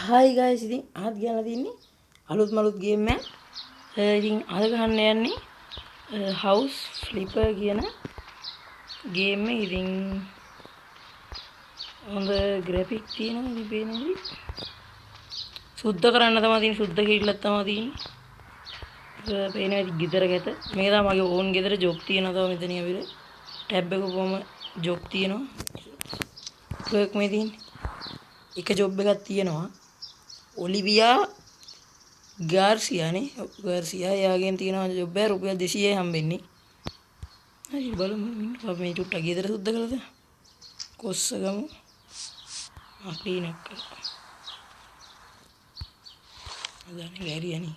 Hi guys, ඉතින් අහත් ගියලා තින්නේ අලුත් මලුත් ගේම් එකක්. ඉතින් අද ගහන්න යන්නේ house flipper කියන ගේම් එක. ඉතින් හොඳ graphic තියෙනවා ඉතින් පේන්නේ. සුද්ධ කරන්න තමයි තියෙන්නේ, සුද්ධ කිරිල්ලක් තමයි තියෙන්නේ. පේනවා ඉතින් ගෙදර ගැත. මේක තමයි මගේ ඕන් ගෙදර ජොබ් තියෙනවා තමයි මෙතන ඇවිල්ලා. ටැබ් එක කොහොම ජොබ් තියෙනවා. work මේ තියෙන්නේ. එක ජොබ් එකක් තියෙනවා. ඔලිවියා ගාර්සියානේ ගාර්සියා යාගෙන් තියෙනවා ජොබ් එක රුපියල් 200යි හම්බෙන්නේ. හරි බලමු අපි මේ චුට්ටක් ගෙදර සුද්ධ කළාද කොස්ස ගමු ක්ලීන් එක කරලා අදනේ ගෑරියනේ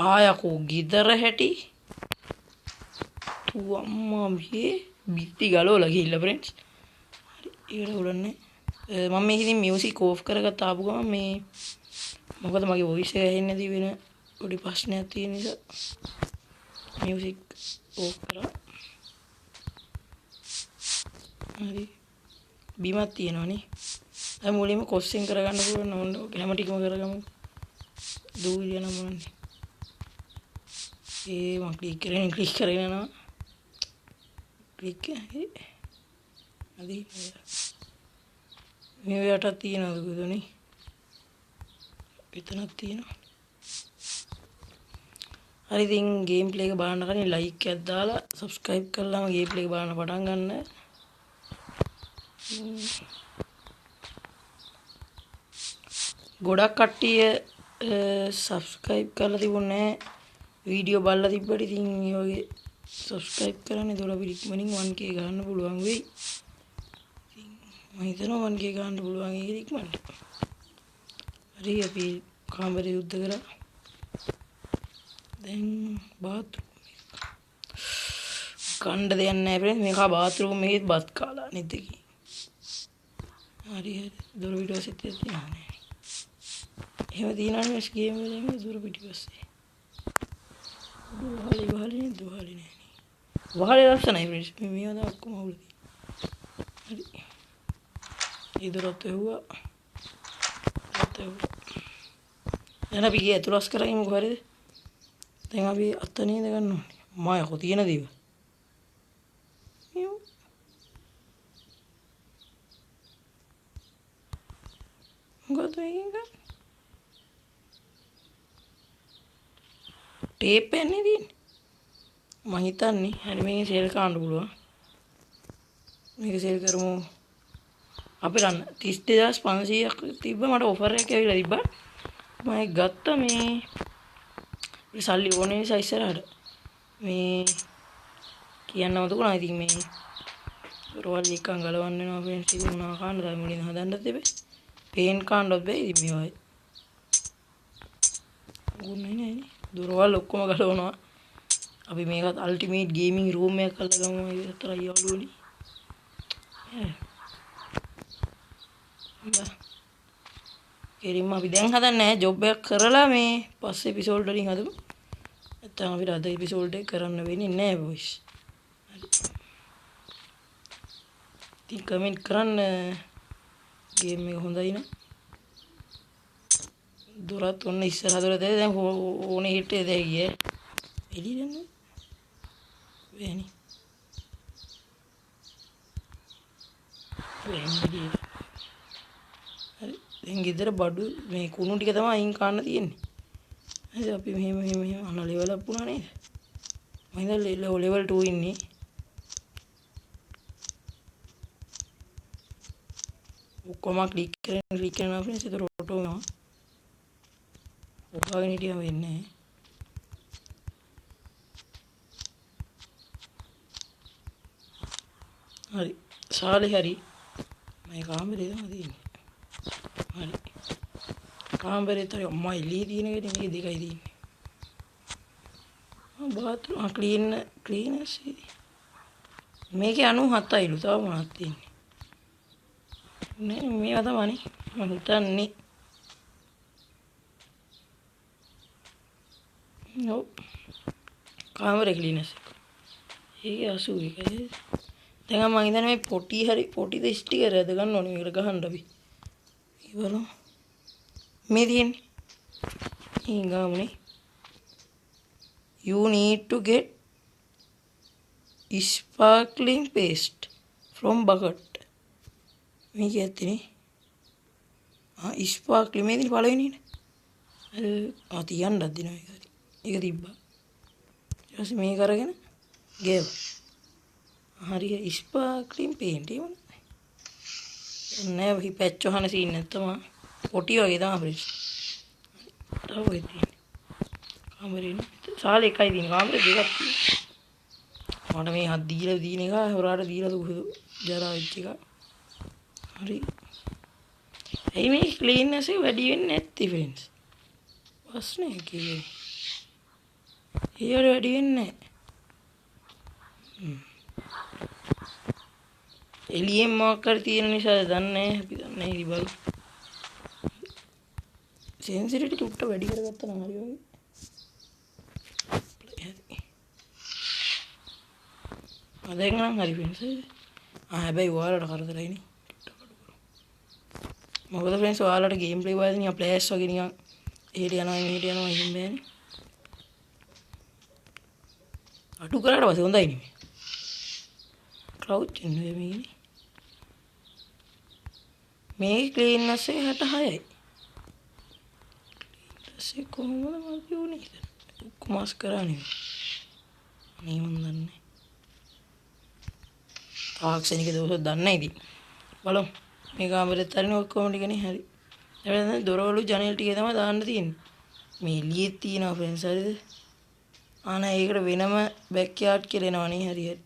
ආයකෝ ගෙදර හැටි තු අම්මා මේ බිත්ති ගලවලා ගිහිල්ලා ෆ්‍රෙන්ඩ්ස්. හරි ඒකට උලන්නේ මම මේක ඉතින් මියුසික් ඕෆ් කරගත්ත ආපු ගමන් මේ මොකද මගේ වොයිස් එක ඇහෙන්නේ නැති වෙන පොඩි ප්‍රශ්නයක් තියෙන නිසා මියුසික් ඕෆ් කරා. හරි බීමක් තියෙනවනේ. දැන් මුලින්ම කොස්සින් කරගන්න පුළුවන් ඕන හැම ටිකම කරගමු. දූවිලි යන මොනන්නේ. මම ක්ලික් කරගෙන යනවා. ක්ලික් හරි. මේ යටත් තියෙනවද කොහෙදනේ? එතනක් තියෙනවා. හරි ඉතින් ගේම් ප්ලේ එක බලන්න කලින් ලයික් එකක් දාලා සබ්ස්ක්‍රයිබ් කරලාම ගේම් ප්ලේ එක බලන්න පටන් ගන්න. ගොඩක් කට්ටිය සබ්ස්ක්‍රයිබ් කරලා තිබුණේ වීඩියෝ බලලා තිබ්බට ඉතින් මේ වගේ සබ්ස්ක්‍රයිබ් කරන්න. ඒතකොට අපිට ඉක්මනින් 1k ගන්න පුළුවන් වෙයි. මම හිතනවා 1k ගන්න පුළුවන් ඒක ඉක්මනට. හරි අපි කාමරේ යුද්ධ කරා. දැන් බාත්රූම් කණ්ඩ දෙයක් නැහැ ප්‍රේම. මේක බාත්රූම් එකේ බත් කාලා නෙද කි. හරි දොර පිටිපස්සේ තියෙනවා නේ. එහෙම තියනවනේ මේ ගේම් වල මේ දොර පිටිපස්සේ. වහලේ නෑ. වහලේ ලස්සනයි ප්‍රේම. මේවා තමයි ඔක්කොම අවුල්. හරි. ඒ දොරත් ඇහුවා. දැන් අපි ගියේ ඇතුළස් කරගෙන මොකද හරිද? දැන් අපි අත නේද ගන්න ඕනේ. මායකෝ තියෙන දේව. මොකද මේක? ටේප් එකනේ තියෙන්නේ. මම හිතන්නේ හරි මේක සෙල් කරන්න පුළුවන්. මේක සෙල් කරමු. අපි රන් 32500ක් තිබ්බ මට ඔෆර් එකක් ඇවිල්ලා තිබ්බා. මම ඒක ගත්තා මේ සල්ලි ඕනේ නිසා ඉස්සරහට මේ කියන්න මතකුණා. ඉතින් මේ රෝල් එකක් ගලවන්න වෙනවා ෆ්‍රෙන්ඩ්ස්. ඉතින් මොනවා කාණ්ඩ තමයි මුලින් හදන්නත් දෙපේ. පේන් කාණ්ඩවත් බෑ. ඉතින් මේවයි ගුණයි නෑනේ. දොරවල් ඔක්කොම ගලවනවා. අපි මේකත් අල්ටිමේට් ගේමින් රූම් එකක් කරලා ගමු. ඒ විතරයි යාළුවනි. කෙරින්ම අපි දැන් හදන්නේ ජොබ් එකක් කරලා මේ පස්සේ එපිසෝඩ් වලින් හදමු. නැත්නම් අපිට අද එපිසෝඩ් එක කරන්න වෙන්නේ නැහැ බොයිස්. හරි. ඉතින් කමෙන්ට් කරන්න ගේම් එක හොඳයි නේ. දොරත් ඔන්න ඉස්සරහ දොර දැන් ඕනේ හිටේ දැන් ගියේ. එළිය යන්නේ. වෙන්නේ. වෙන්නේ. හරි. දැන් ගෙදර බඩු මේ කුණු ටික තමයි අයින් කරන්න තියෙන්නේ. හරි අපි මෙහෙම අන ලෙවල් අප් වුණා නේද? මම ඉතින් ලෙවල් 2 ඉන්නේ. ඔක්කොම ක්ලික් කරනවා ෆ්‍රෙන්ඩ්ස්. ඒක ඔටෝ වෙනවා. ඔබගෙන හිටියම වෙන්නේ නැහැ. හරි. සාලේ හරි. මම කාමරේ තමයි තියෙන්නේ. හරි. කාමරේ තමයි අම්මා එළියේ තියෙන එක මේ දෙකයි තියෙන්නේ. බාත්රූම් ක්ලීනර්ස් මේකේ 97යිලු. තව මොනවද තියෙන්නේ? නේ මේවා තමයි මම හිතන්නේ. ඔව්. කාමරේ ක්ලීනර්ස්. ඒකේ 81යි. දැන් මම හිතන්නේ මේ පොටි හරි පොටි ස්ටිකර් ඇද ගන්න ඕනේ මේකට ගහන්න අපි. බලමු. මේ තියෙන්නේ. ඊගාමනේ. You need to get sparkling paste from bucket. මේක ඇත්තනේ. sparkling මේ දින පළවෙනිනේ. තියන්නත් දිනවා ඒක. ඒක තිබ්බා. ඊට පස්සේ මේක අරගෙන ගේව. හරි sparkling paint එක නෑ වහි පැච් වහන සීන් නැත්තම පොටි වගේ තමයි අපිට. තව ඔය තියෙන්නේ. කාමරේ සාලේ එකයි තියෙන්නේ. කාමරේ දෙකක් තියෙනවා. මට මේ හත් දීලා දින එක හොරාට දීලා දුක ජරා වෙච්ච එක. හරි. එයි මේ ක්ලීන්නස් එක වැඩි වෙන්නේ නැති ෆ්‍රෙන්ඩ්ස්. ප්‍රශ්නේ කියේ. ඊයර වැඩි වෙන්නේ නැහැ. එළියෙන් මොකක් කර තියෙන නිසා දන්නේ අපි දන්නේ ඉරි බල. සෙන්සිටිවිටි තුට්ට වැඩි කරගත්තා නම් හරි වගේ. දැන් නම් හරි ෆ්‍රෙන්ඩ්ස්. හැබැයි ඔයාලට කරදරයි නේ. මොකද ෆ්‍රෙන්ඩ්ස් ඔයාලට ගේම් ප්ලේ වලදී නිකන් ප්ලේස් වගේ නිකන් එහෙට යනවා මෙහෙට යනවා එහෙම බෑනේ. අටු කරාට පස්සේ හොඳයි නේ. ක්‍රවුච් ඉන්නේ මේකනේ. මේ ක්ලීන්නස් එක 66යි. ක්ලීන්නස් එක කොහොමද මල්ටි උනේ? කොමාස් කරන්නේ. මේ මන් දන්නේ. තාක්ෂණික දෝෂ දන්නේ නැහැ ඉතින්. බලමු. මේ කාමරෙත් අරින ඔක්කොම ටිකනේ හරි. දැන් දොරවලු ජනෙල් ටිකේ තමයි දාන්න තියෙන්නේ. මේ එළියේ තියෙනවා ෆ්‍රෙන්ඩ්ස් හරිද? ආනා ඒකට වෙනම බෑක් යාඩ් කියලා එනවනේ හරි හරි.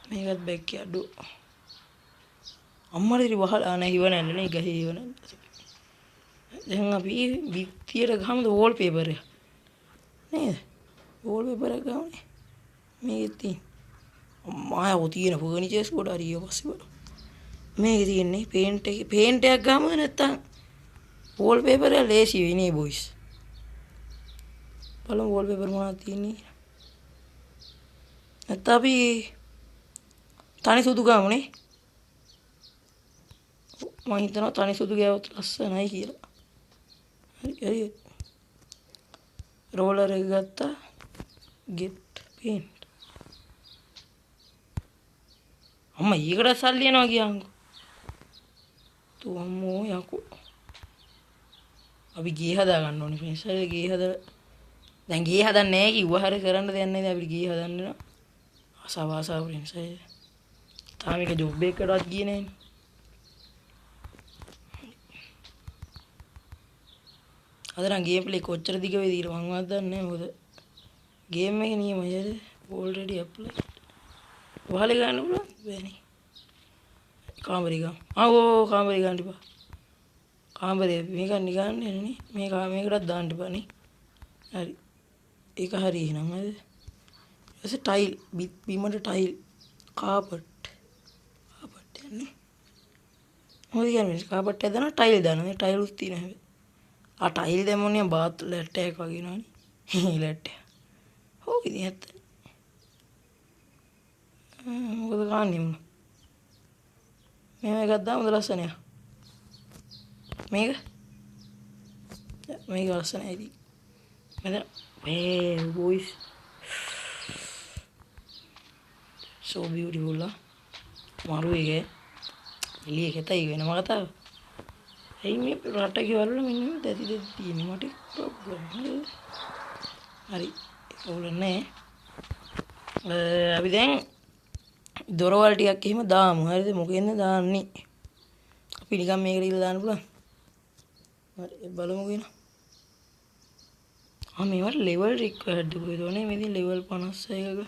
මේකත් බෑක් යාඩ්. අම්මලා ඉරි වහලා නැහැ හිව නැල්ලනේ ගහේ හිව නැල්ල. දැන් අපි බිත්තියට ගහමුද වෝල් පේපර් එක. නේද? වෝල් පේපර් එක ගහන්නේ. මේකේ තියෙන. අම්මා යෝ තියෙන ෆර්නිචර්ස් කොට හරි ඊය පස්සේ බලමු. මේකේ තියෙන්නේ පේන්ට් එකක් ගහමුද නැත්තම් වෝල් පේපර් එක ලේසි වෙයි නේ බොයිස්. බලමු වෝල් පේපර් මොනවද තියෙන්නේ. නැත්නම් අපි තනි සුදු ගමුනේ. මම හිතනවා තනි සුදු ගෑවොත් ලස්සනයි කියලා. හරි හරි. රෝලර් එක ගත්තා. get paint. අම්මා ඊකට සල්ලි යනවා කියන්කෝ. තෝ අම්මෝ යකෝ. අපි ගේ හදා ගන්න ඕනේ ෆ්‍රෙන්ඩ්ස්. හරි ගේ හදලා දැන් ගේ හදන්නේ නැහැ කිව්වා. හරි කරන්න දෙයක් නැහැ. අපිට ගේ හදන්න න. අසවාසා ෆ්‍රෙන්ඩ්ස්. තාම එක ජොබ් එකකටවත් ගියේ නැහැ. අද නම් ගේම් ප්ලේ කොච්චර දිග වේද කියලා මම වත් දන්නේ නැහැ. මොකද ගේම් එකේ නියමයි හරි. already applied. වහලේ ගන්න පුළුවන් බෑනේ. කාමරේ ගන්න. ආවෝ කාමරේ ගන්න ඉපා. කාමරේ මේක නිකන් නේ. මේකටත් දාන්න ඉපා නේ. හරි. ඒක හරි එහෙනම් හරිද? ඊට ටයිල් බිමට ටයිල් කාපට් යන්නේ. මොකද කියන්නේ කාපට් එක දානවා ටයිල් දානවා. මේ ටයිල් උත් තියෙනවා හැබැයි. ආ ටයිල් දැම්මොත් නිකන් බාත් ලැට් එකක් වගේ නෝනේ. ලැට් එක. හො ඉතින් ඇත්ත. මොකද ගන්නෙ මම? මේක දාමුද ලස්සනයි. මේක ලස්සනයි ඉතින්. මෙතන මේ boys so beautiful lah. මාරු එක එළිය එකතයි වෙනම කතාව. එයි මේ රට ගෙවල් වල මෙන්න මේ දැති තියෙන්නේ මට ප්‍රොබ්ලම්. හරි ඒක නෑ. අපි දැන් දොරවල් ටිකක් එහෙම දාමු. හරිද? මොකෙන්ද දාන්නේ? අපි නිකන් මේකට ඉල්ල දාන්න පුළුවන්. හරි බලමු කියනවා. මේවට ලෙවල් රික්වයර්ඩ් කොහෙද ඕනේ? මේ ඉතින් ලෙවල් 56ක.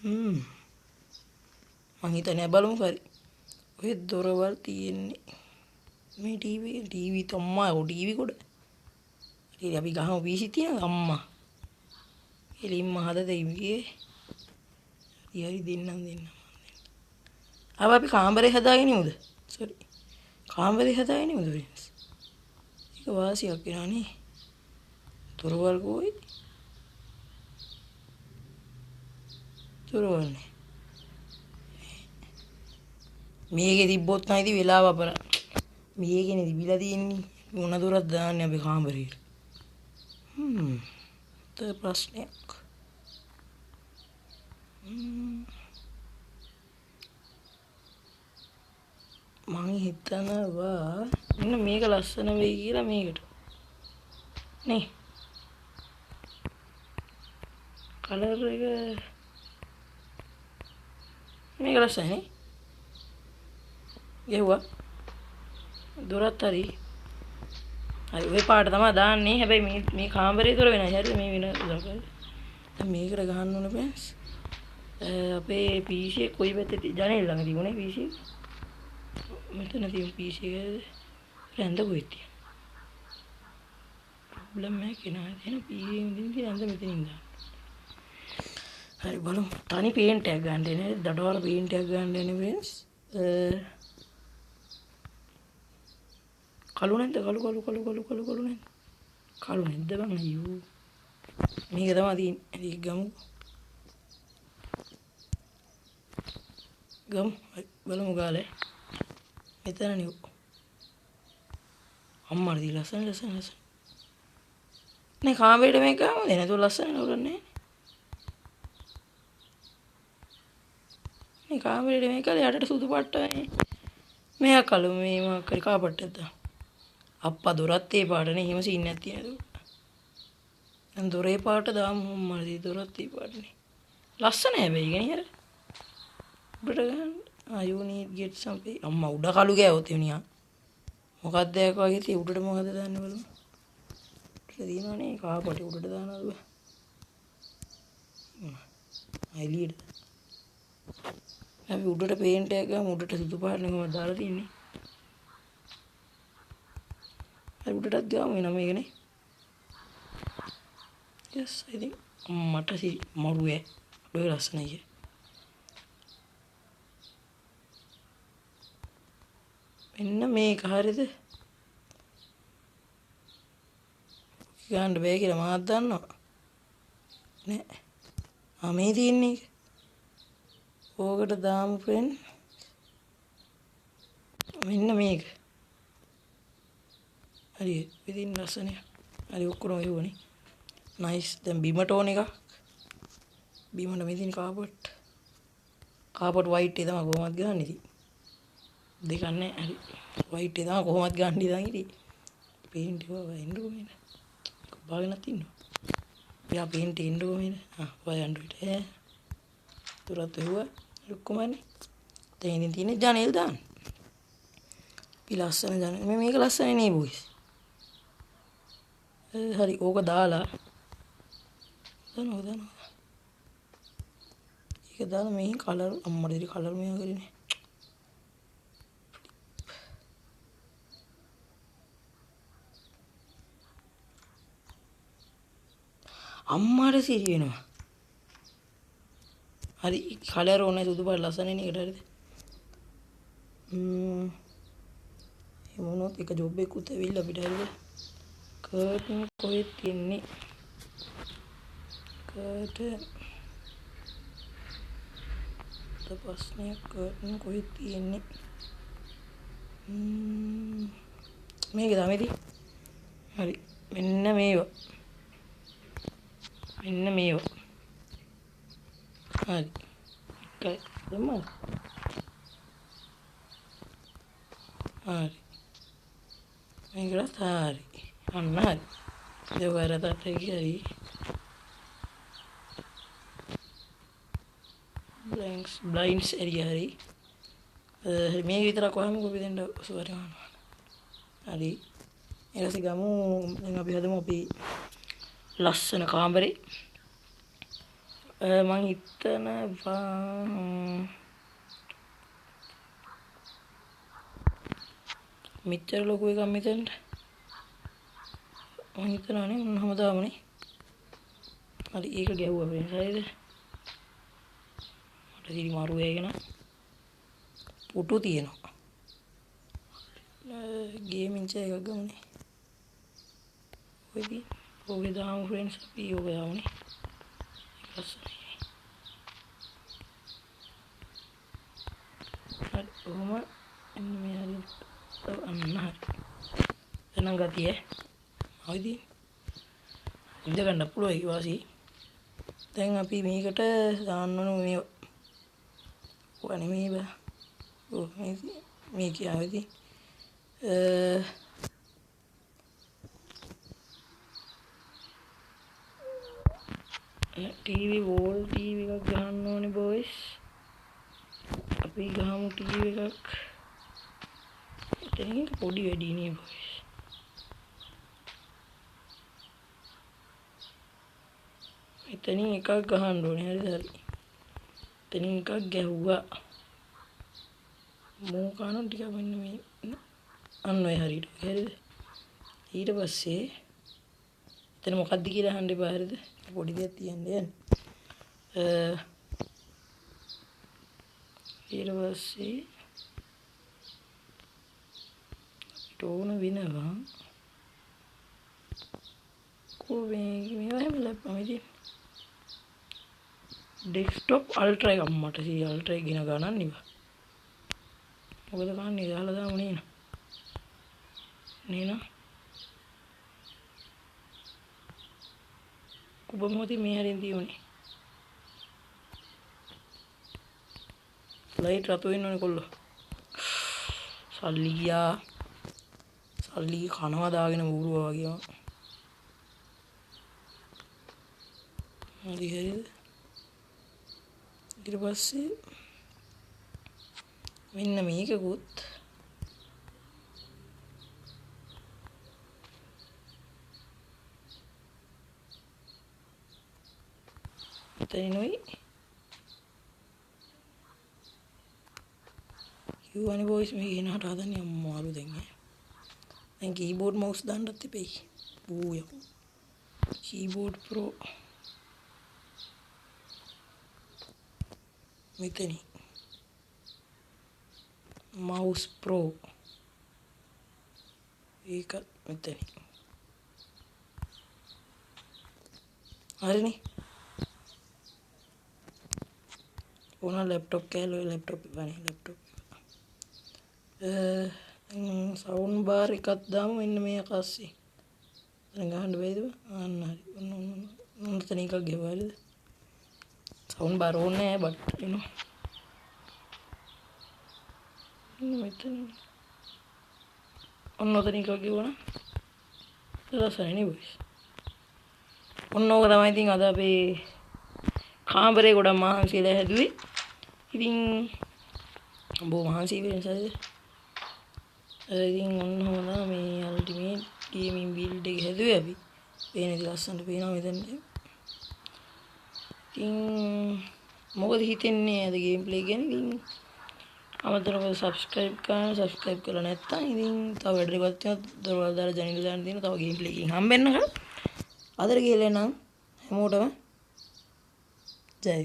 මම හිතන්නේ බලමු හරි. ඔය දොරවල් තියෙන්නේ. මේ ටීවී තම්මා ටීවී කොට. ඉතින් අපි ගහමු PC තියෙනවද අම්මා? එලින්ම හද දෙයිගේ. හරි දෙන්නම්. අපි කාමරේ හදාගෙන ඉමුද? සෝරි. කාමරේ හදාගෙන ඉමුද ෆ්‍රෙන්ඩ්ස්? ඒක වාසියක් වෙනවා නේ. දොරවල් කොයි? දොරවල් නේ. මේකේ තිබ්බොත් නම් ඉතින් වෙලාව අපර මේකනේ තිබිලා තියෙන්නේ මොන දොරක් දාන්නේ අපි කාමරේට ප්‍රශ්නයක් මං හිතනවා මෙන්න මේක ලස්සන වෙයි කියලා මේකට නේ කලර් එක මේක ලස්සනයි නේ ගෙව්වා දොරත් හරි ඔය පාට තමයි දාන්නේ හැබැයි මේ කාමරේ දොර වෙනයි හරිද මේ වෙන දොරක දැන් මේකට ගහන්න ඕන फ्रेंड्स අපේ PC එක කොයි පැත්තේ ජනෙල් ළඟ තිබුණේ PC එක මෙතන තියෙන PC එක රැඳ කොහෙද තියෙන්නේ ප්‍රොබ්ලම් එකක් නෑ තියෙන PC එකෙන් තියෙන රැඳ මෙතනින් දාන්න හරි බලමු තනි පේන්ට් එකක් ගන්න දෙන්නේ දඩවල පේන්ට් එකක් ගන්න දෙන්නේ फ्रेंड्स කළු නැද්ද කළු නැද්ද කළු නැද්ද බං අයියෝ මේක තමයි තියෙන්නේ ඒක ගමු බලමු ගාලේ මෙතන නියු අම්මා දී ලස්සන නේ කාමරේට මේක ගාමු දෙන නේද ලස්සන නෝරන්නේ නේ කාමරේට මේක යටට සුදු පාටයි මේක කළු මේ මොකක් හරි කාපට්ටක්ද අප්පා දොරත් ඒ පාටනේ එහෙම සීන් නැති තියෙනද දැන් දොරේ පාට දාමු අම්මා දොරත් ඒ පාටනේ ලස්සන හැබැයි ගනේ අර උඩට ගන්න you need get something අම්මා උඩ කළු ගෑවොත් එනියා මොකක්ද ඒක වගේ tie උඩට මොකද දාන්නේ බලමු උඩට දිනවනේ කාපටි උඩට දානවද අයිලිඩ් අපි උඩට පේන්ට් එකක් ගමු උඩට සුදු පාටනේ කොහමද දාලා තින්නේ හරි උඩටත් ගමු එනම මේකනේ yes I think මට මරුවේ ඔය ලස්සනයි මෙන්න මේක හරියද ගන්න බෑ කියලා මාත් දන්නවා නෑ මේ තියෙන්නේ ඕකට දාමු ෆ්‍රෙන්ඩ් මෙන්න මේක හරි ඉතින් ලස්සනයි හරි ඔක්කොම එවුවනේ නයිස් දැන් බිමට ඕන එකක් බිමට මෙදින කාපට් වයිට් එක තමයි කොහොමද ගන්න ඉතින් දෙකක් නැහැ හරි වයිට් එක තමයි කොහොමද ගන්න ඉතින් ඉතින් පේන්ට් එක වයින්ඩෝ මෙන්න බාගෙනත් ඉන්නවා යා පේන්ට් එක ඉන්ඩෝ මෙන්න වයන්ඩෝ ඉත තුරත් එවුවා ඔක්කොමනේ දැන් ඉතින් තියෙන්නේ ජනෙල් දාන්න ලස්සන ජනෙල් මේක ලස්සනේ නේ බොයිස් හරි ඕක දාලා දානවා ඒක දාලා මේ කලර් අම්මට ඉතින් කලර් මේවා කරන්නේ අම්මාට සිරි වෙනවා හරි කලර් ඕනේ සුදු පාට ලස්සනනේ නේද හරිද ඒ මොනොත් එක ජොබ් එකකුත් ඇවිල්ලා අපිට හරිද කර්ටන් කොහෙද තියන්නේ කර්ටන් ප්‍රශ්නයක් කර්ටන් කොහෙද තියන්නේ මේක තමයි හරි මෙන්න මේවා හරි එකයි දෙමු හරි මේකට හරි අන්න හරි දෙවරකට හරි බ්ලයින්ඩ්ස් එරියා හරි මේක විතරක් වහමු කොපි දෙන්න සෝරි හරි ඊට පස්සේ ගමු දැන් අපි හදමු අපි ලස්සන කාමරේ මං හිතනවා මෙච්චර ලොකු එකක් මෙතනට මං හිතනවානේ මොනවම දාමුනේ හරි ඒක ගැහුවා වෙන හරිද මට ඉතින් මාරු වේගෙන පුටු තියෙනවා ගේමින් චේ එකක් ගමුනේ ඔයදී ඔගේ දාමු ෆ්‍රෙන්ඩ්ස් අපි ඔක දාමුනේ ලස්සනයි හරි කොහොම එන්න මේ හරි අන්න හරි. එනම් ගතිය ආයිදී ඉඳ ගන්න පුළුවන් ඒක වාසි. දැන් අපි මේකට දාන්න ඕන මේ වනේ මේ බා. ඔව් මේ කියාවේදී ටීවී වෝල් ටීවී එකක් ගහන්න ඕනේ බොයිස්. අපි ගහමු ටීවී එකක්. එතනින් පොඩි වැඩි නේ බොයිස්. එතනින් එකක් ගහන්න ඕනේ හරිද හරි. එතනින් එකක් ගැහුවා. මෝ කන ටික මෙන්න මේ අන්න ඔය හරියට හරිද. ඊට පස්සේ එතන මොකක්ද කියලා අහන්න එපා හරිද. පොඩි දෙයක් තියන්නේ ඊට පස්සේ අපිට ඕන වෙනවා මේවා හැම ලැප්ටොප් එකේ ඩෙස්ක්ටොප් අල්ට්‍රා එක අම්මට සී අල්ට්‍රා එක ගෙන ගන්නන් නිවා. මොකද කන්නේ දාලා දාමු නේන. කුබ මොහොතේ මේ හැරෙන් තියුනේ. ලයිට් රතු වෙන්න ඕනේ කොල්ලෝ. සල්ලි ගියා. සල්ලි කනවා දාගෙන ඌරුවා වගේ. හරි හරිද? ඊට පස්සේ මෙන්න මේකකුත් එතනිනුයි යුවනේ බොයිස් මේ ගෙනහට හදන්නේ අම්මාරු දැන් කීබෝඩ් මවුස් දාන්නත් එපෙයි. බූයෝ කීබෝඩ් ප්‍රෝ මෙතනි මවුස් ප්‍රෝ ඒකත් මෙතනි හරිනේ. ඕන ලැප්ටොප් කෑල්ල ලැප්ටොප් වනේ ලැප්ටොප් සවුන්ඩ් බාර් එකක් දාමු මෙන්න මේ අකස්සේ. දැන් ගහන්න බැයිද? අන්න හරි. ඔන්න තන එකක් ගෙවුවා හරිද? සවුන්ඩ් බාර් ඕනේ නැහැ බට් you know මෙතන ඔන්න ඔතන එකක් ගෙවුවා නම් ලස්සනයි නේ බොයිස්. ඔන්න ඕක තමයි ඉතින් අද අපේ කාමරේ ගොඩක් මහන්සියලා හැදුවේ. ඉතින් බොහොම මහන්සි වෙනසද? ඉතින් ඔන්න හොඳ මේ අල්ටිමේට් ගේමින් බිල්ඩ් එක හැදුවේ අපි. පේන ඉතින් ලස්සනට පේනවා මෙතන. ඉතින් මොකද හිතෙන්නේ අද ගේම් ප්ලේ ගැන? ඉතින් අමතරව සබ්ස්ක්‍රයිබ් කරලා නැත්නම් ඉතින් තව වැඩ ටිකක් තියෙනවා. දොරවල් දාලා ජනෙල් දාන්න තියෙනවා. තව ගේම් ප්ලේ එකකින් හම්බෙන්න. අදට කියලා නම් හැමෝටම ජය